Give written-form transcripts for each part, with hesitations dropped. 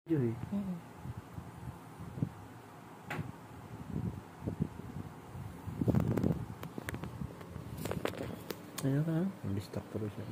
Joy. Ayan ka, mag-distract pero siya.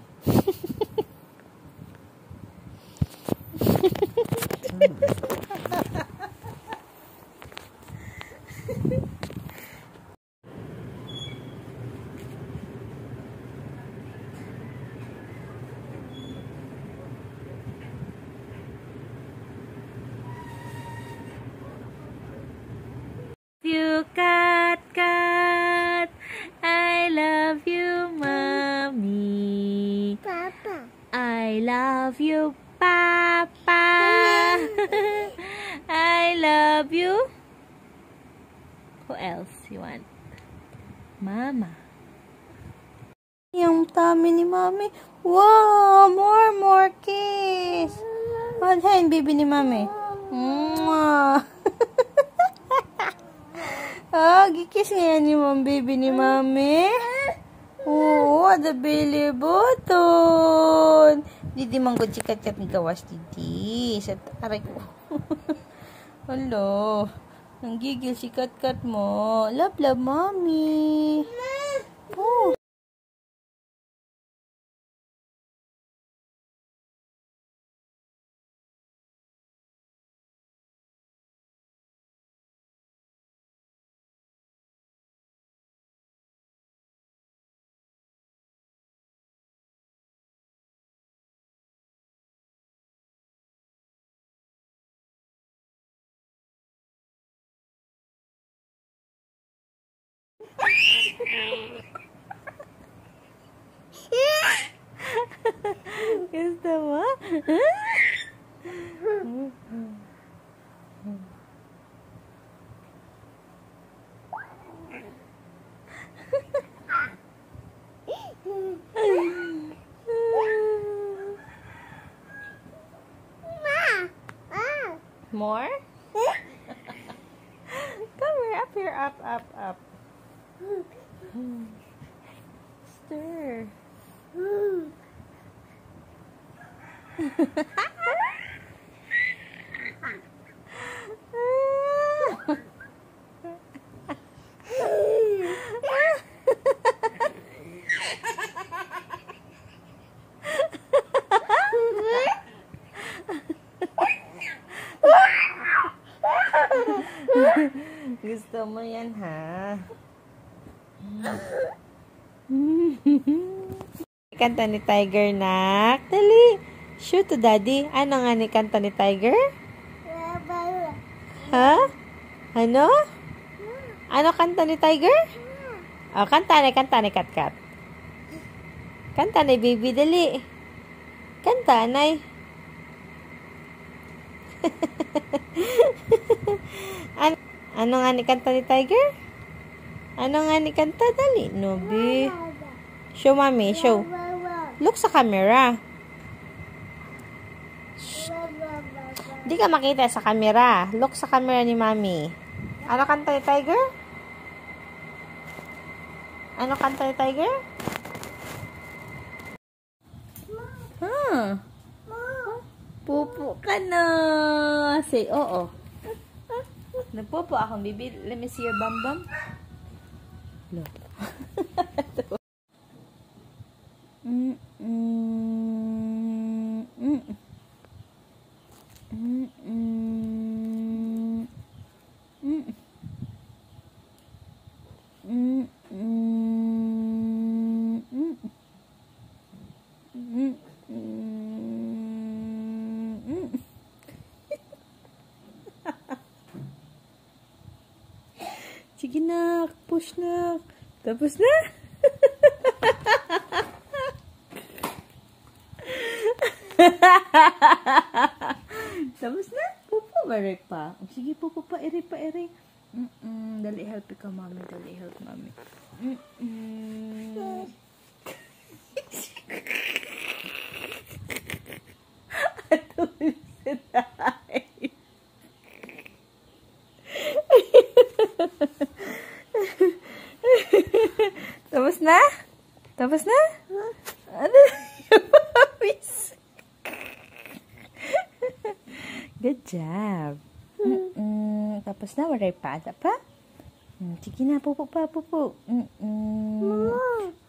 You cat, I love you, mommy. Papa. I love you, papa. I love you. Who else you want? Mama. Yung tummy ni mommy. Wow, more kiss. Hold hand, baby ni mommy. Mwah. Oh, gikiss ngayon ni mom, baby ni mami. Oh, the belly button. Didi manggod si kat-kat ni gawas, didi. Sa taray ko. Hello. Nanggigil si kat-kat mo. Love, mommy. Oh. Gusto mo? More? Come here, up here, up. Stir. Gusto mo yan, ha? Kanta ni Tiger, nak. Dali. Shoot to daddy. Ano nga ni kanta ni Tiger? Ha? Ano? Ano kanta ni Tiger? Oh, kanta ni Kat-Kat. Kanta ni baby, dali. Kanta, nay. Ano nga ni kanta ni Tiger? Ano nga ni kanta? Dali, Nobi. Show, mommy. Show. Look sa camera. Di ka makita sa camera. Look sa camera ni mommy. Ano kanta ni Tiger? Ano kanta ni Tiger? Pupo ka na. Say, oo. Nagpupo akong baby. Let me see your bum. Look. Sige na, push na. Tapos na. Tapos na. Pupo, marik pa. Sige, pupo pa, ere. Dali, help ka, mami. Dali, help, mami. Ato, sitay. Tapos na? Tapos na? Ano? Good job. Tapos na, waray pa. Pa? Sige na, pupo pa, pupo.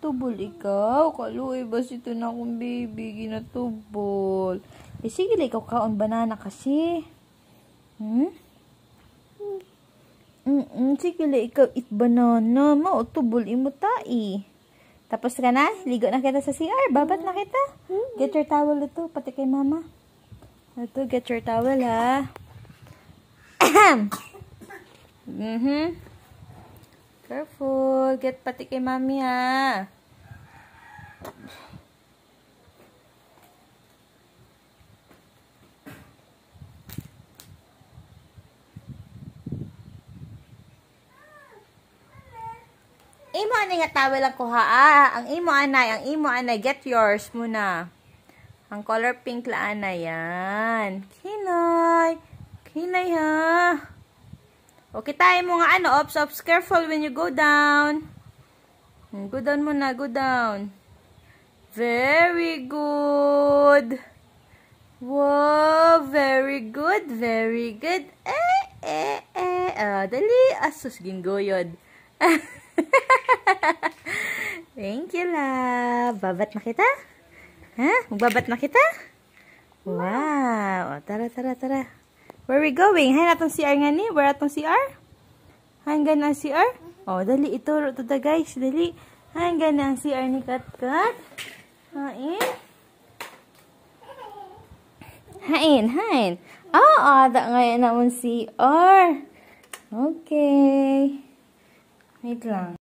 Tubol ikaw. Kaluoy ba ito na akong baby? Ginatubol. Sige lang, ikaw kaon banana kasi. Sige lang, ikaw eat banana. Tubol imo tai. Tapos ka na? Ligo na kita sa CR. Babat na kita. Get your towel ito, pati kay mama. Ito, get your towel ha. Careful. Get pati kay mami ha. Imo anay nga towel lang ko ha. Ang imo anay, get yours muna. Ang color pink laan na yan. Kinay. Kinay ha. Okay, tayo mo nga ops, careful when you go down. Go down muna, go down. Very good. Wow, very good, very good. Dali, asus gingoyod. Thank you, love. Babat na kita? Ha? Magbabat na kita? Wow. Tara. Where we going? Hay natong CR nga ni? Where atong CR? Hanggang ang CR? Dali. Ituro to the guys. Dali. Hanggang ang CR ni Katkat. Hain. Da ngayon naman CR. Okay. Wait lang.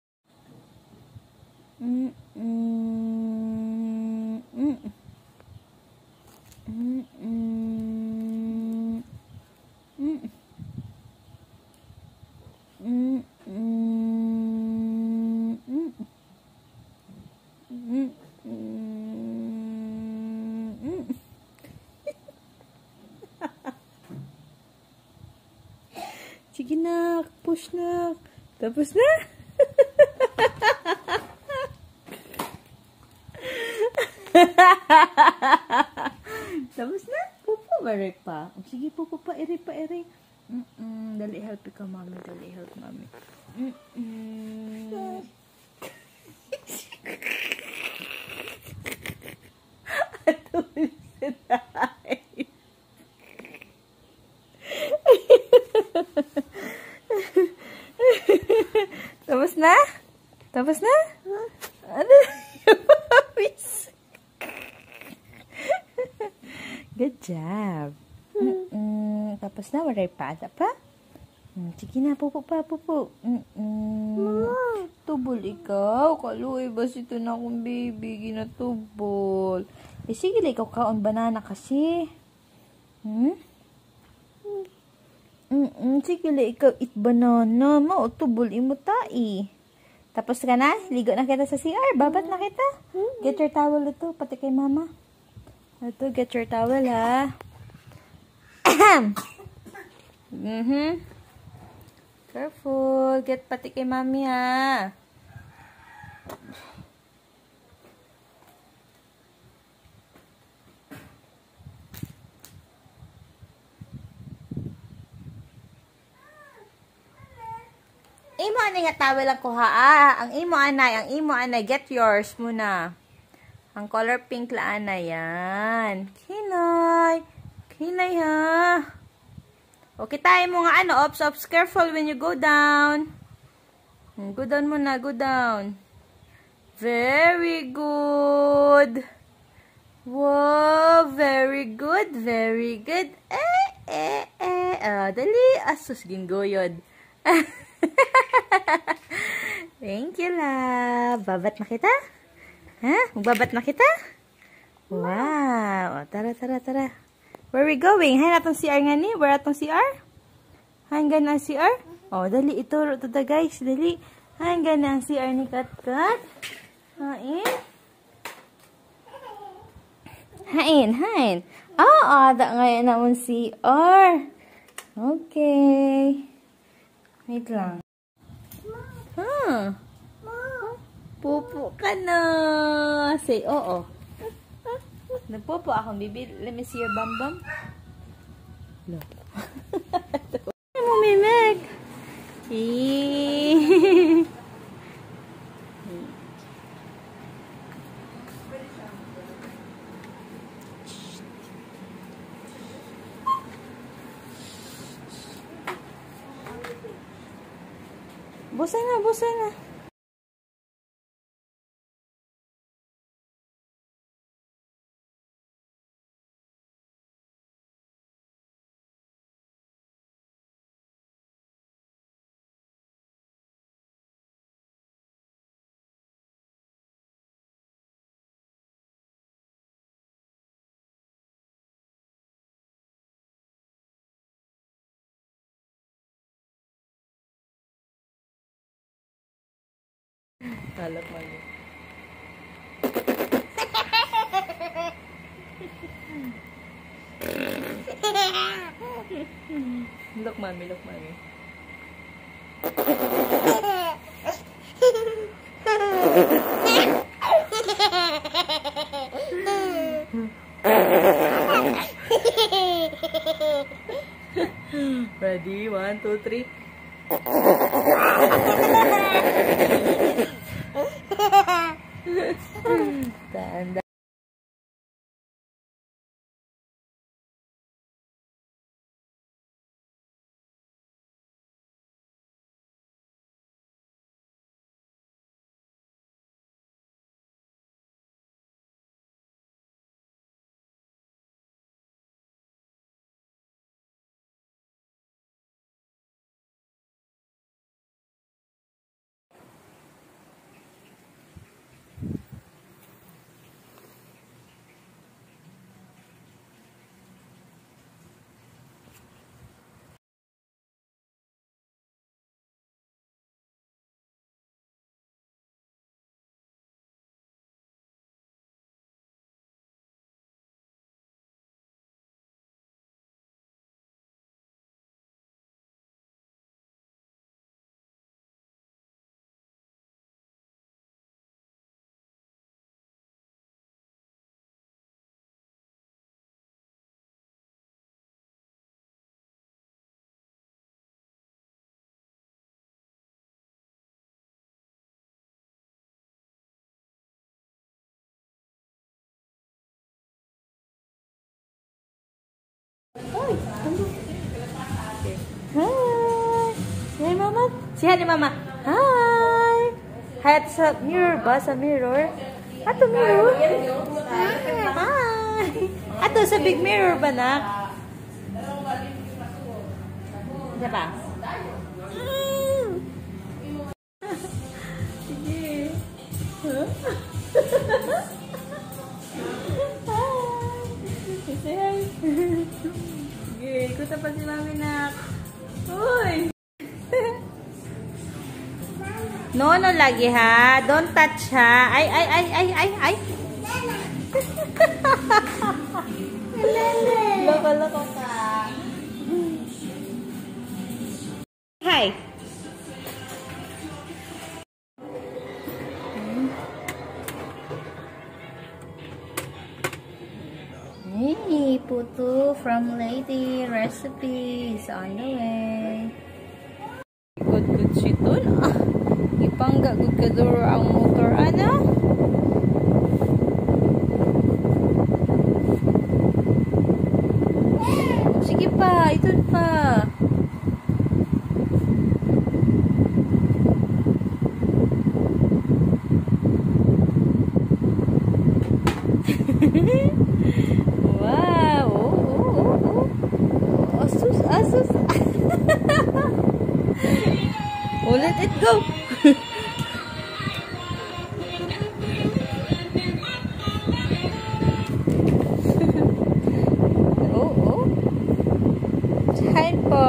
Sige na, push na. Tapos na. Tapos na. Pupo ba pa? Sige, pupo pa. Ere. Dali, help ka, mami. Dali, help, mami. Tapos na? Ano? Good job. Tapos na, waray pa. Pa? Sige na, pupo pa, pupo. Tubol ikaw. Kaluoy ba ito na akong baby? Ginatubol. Sige lang, ikaw kaon banana kasi. Sige lang, ikaw eat banana. Tubol imo tai. Tapos ka na? Ligo na kita sa CR. Babat na kita. Get your towel ito, pati kay mama. Ito, get your towel ha. Careful. Get pati kay mami ha. Imo anay nga towel lang ko ha. Ang imo anay, get yours muna. Ang color pink laan na yan. Kinay. Kinay ha. Okay, tayo mo nga ops, careful when you go down. Go down muna, go down. Very good. Wow, very good, very good. Dali, asus gingoyod. Thank you, love. Babat na kita? Ha? Magbabat na kita? Wow. Tara. Where we going? Hay natong CR nga ni? Where atong CR? Hanggang ang CR? Dali. Ituro to the guys. Dali. Hanggang ang CR ni Katkat. Hain. Da ngayon naman CR. Okay. Wait lang. Pupo ka na. Say, oo. Nagpupo akong baby. Let me see your bum. No. Ano mo, Mimek? Eh. Busa na, busa na. Kalap mo yun. Look, mommy, look, mommy. Ready? 1, 2, 3. Tanda. Hi! Say hi, Mama. Say hi to Mama. Hi! Hi at sa mirror ba? Sa mirror? Ato mirror? Hi! Ato sa big mirror ba, nak? Diba ba? Sige. Huh? Hi! Say hi. Sige, ikuta pa si Mami, nak. Uy! No lagi ha. Don't touch ha. Ay, ay, ay, ay, ay, ay. Loko-loko ka. Hi. Hey, putu from Lady Recipes on the way. Good si Tun. Ipangga good ka duro ang motor, ano? Sige pa, ito pa. Wow! Oh. Asus, asus. Oh, let it go. Oh. Hi po.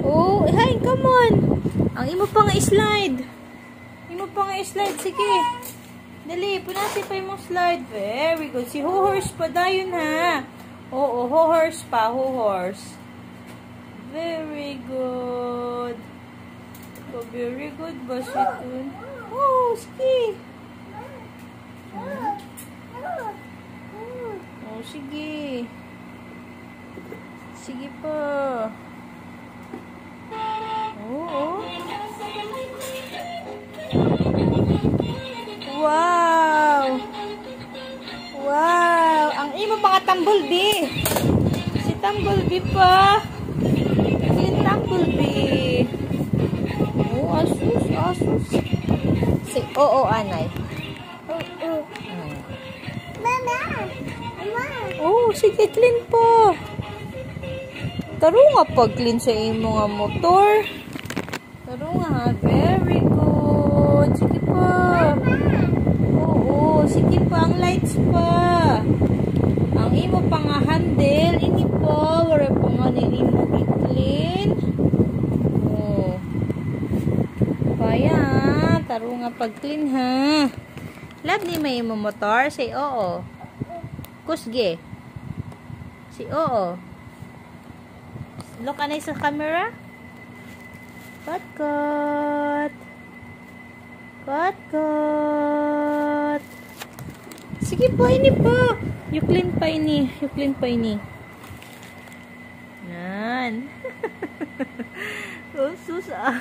Oh, hi, come on. Ang imo pa nga slide. Imo pa nga slide, sige. Dali, punasi pa yung slide. Very good. Si horse pa dayon ha. Oo, horse pa, horse. Very good. Oh, very good ba siya dun? Oh, sige. Oh, sige. Sige po. Oo. Wow! Wow! Ang imo mga Tumblebee. Si Tumblebee pa. Si Tumblebee. Oh, asus, asus. Si oo, anay. Oh, sige, clean po. Taro nga pag-clean sa imo nga motor. Taro nga, very good. Sige pa. Oo, sige pa, ang lights pa. Ang imo pa nga handle, ini po, wala pa nga nini mo i-clean. Oh. Kaya, taro nga pag-clean ha. Love ni may imo motor, say oo. Kusge. Si oo. Look anay sa camera. Cut, cut. Cut, cut. Sige po, ini po. You clean pa ini. You clean pa ini. Yan. Oh, susa.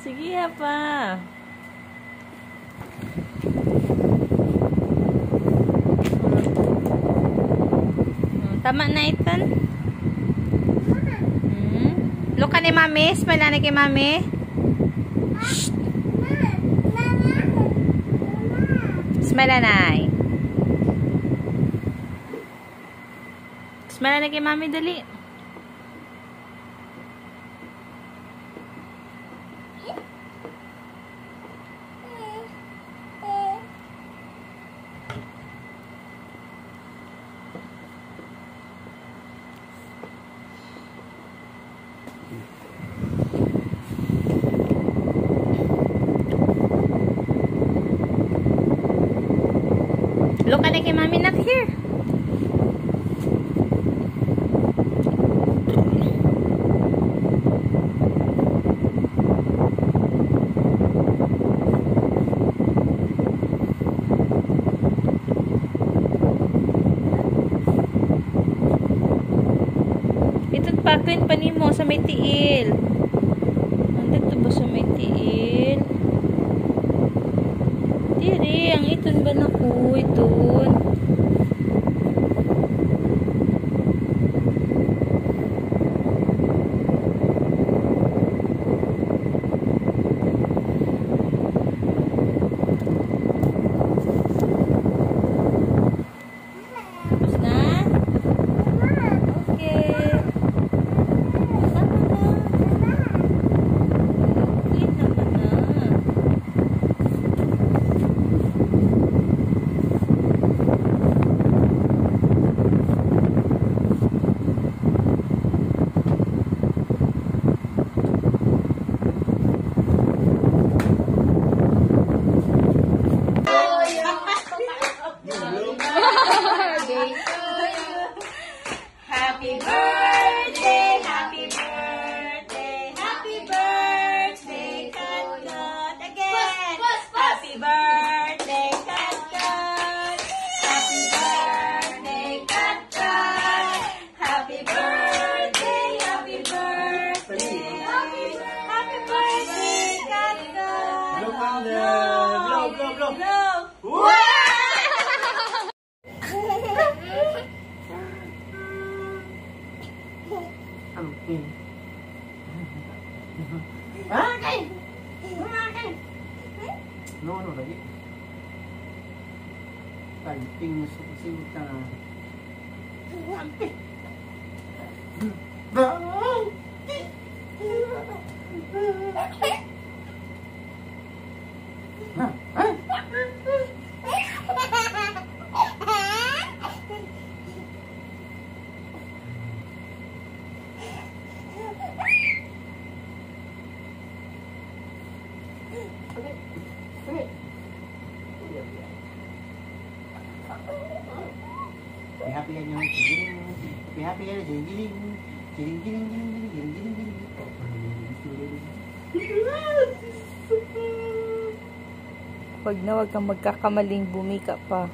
Sige ha pa. Tama na itan. Look ka ni mami. Smile na kay mami. Shh. Smile na. Smile na kay mami dali. Look at kay mami, not here. Ito't pakin pa nimo sa may tiil. Nandito ba sa may tiil? Diri, ang iton ba na ko? Iton. Tapos na? Okay. Tama na. Okay, tama na. Happy birthday, happy birthday, happy birthday, Kat Kat. Again. Happy birthday, Kat Kat. Happy birthday, Kat Kat. Happy birthday, happy birthday. Happy birthday, Kat Kat. Blow candle. Blow, blow, blow. Blow. Ampin. Okay. Okay. No, no lagi. Kamping suka. Ampin. Happy yan yung happy yan yung Huwag na, huwag kang magkakamaling bumika pa.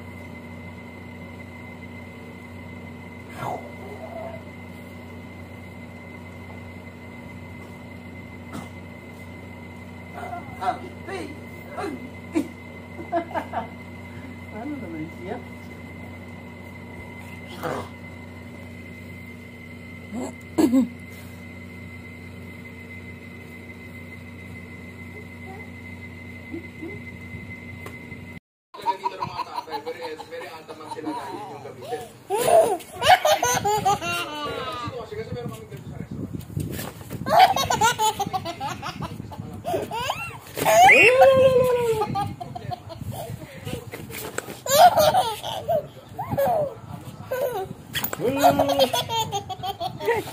Ah, hey! Ano naman siya? Dito ng mga tatay, very antaman sila na yun yung gamitin. Kasi meron kami ganito sa restaurant.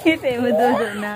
Kita mo doon na.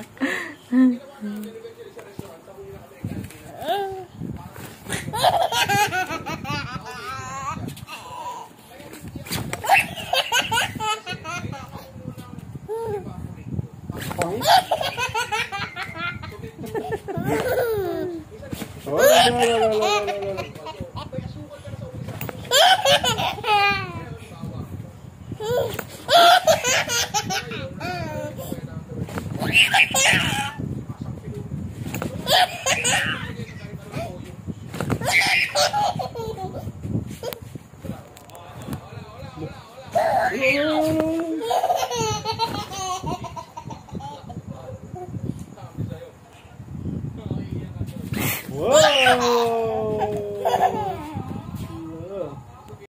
Wow!